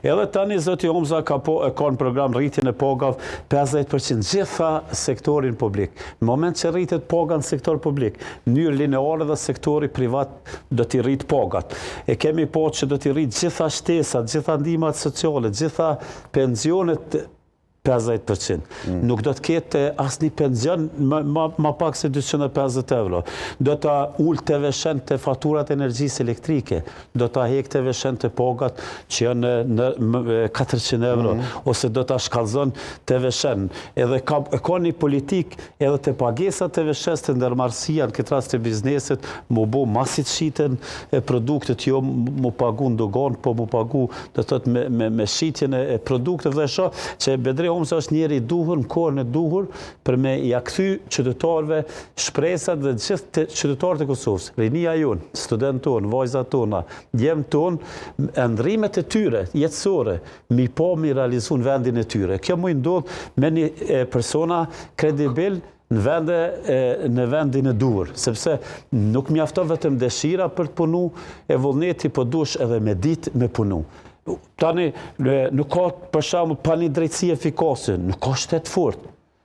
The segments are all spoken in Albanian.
Edhe tani zoti Omza ka në program rritjen e pogave 50% gjitha sektorin publik. Në moment që rritet poga në sektor publik, në mënyrë lineare dhe sektori privat do t'i rrit pogat. E kemi po që do t'i rrit gjitha shtesat, gjitha ndihmat sociale, gjitha pensionet 50%. Nuk do të ketë asnjë pension ma pak se 250 euro. Do ta ul TV-shen të faturat energjisë elektrike. Do ta hek TV-shen të pogat që janë në 400 euro. Ose do ta shkallzon TV-shen. Edhe ka një politik edhe të pagesat TV-shes të ndërmarrësia në këtë rast të biznesit, mu bo masit shiten produktet, jo mu pagu në dogon, po mu pagu do të me shitjen e produkteve dhe shoh që Bedri Omza është njeri duhur, në kohën e duhur, për me ja kthy qytetarëve shpresat dhe gjithë qytetarët e Kosovës. Rinia jonë, studentë tonë, vajzat tona, djemtë tonë, ndrimet e tyre, jetësore, mi realizu në vendin e tyre. Kjo mu i ndodh me një persona kredibil në vendin e duhur, sepse nuk mjafton vetëm dëshira për të punu, e vullneti po dush edhe me ditë me punu. Tani, nuk ka për shembull pa një drejtësi efikase, nuk ka shtet fort.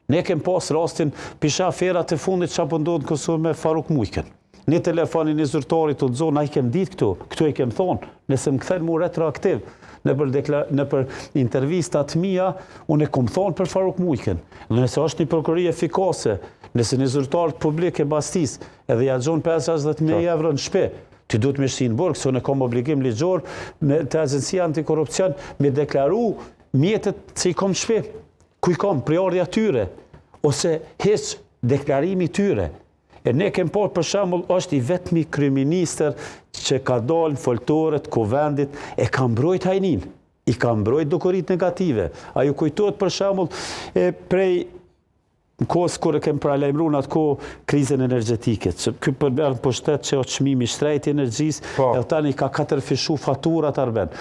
Ne kem pas rastin pisha aferat e fundit që apo ndodhë në Kosovë me Faruk Mujken. Një telefonin një zyrtarit të zonë, a i kem ditë këtu i kem thonë, nëse më kthen mu retroaktiv. Në për intervistat mia, unë e kom thonë për Faruk Mujken. Nëse është një prokurori efikase, nëse një zyrtar publik e bastis, edhe ja gjon 50.000 euro në shtëpi, ti duhet me shtinë burg, se unë kom obligim ligjor të Agjencia Antikorrupsion me deklaru mjetet që i kom shtëpi, ku i kom priorja tyre, ose heq deklarimi tyre. E ne kem por për shembull është i vetmi kryeministër që ka dalë në foltorët kuvendit, e ka mbrojt hajnin, i ka mbrojt dokurit negative. A ju kujtohet për shembull prej në kohës kur e kem paralajmëru në atë kohë krizën energjetike, që ky përmerë në pushtet që o çmimi shtrejt i energjisë, e tani ka 4 fishu faturat arben.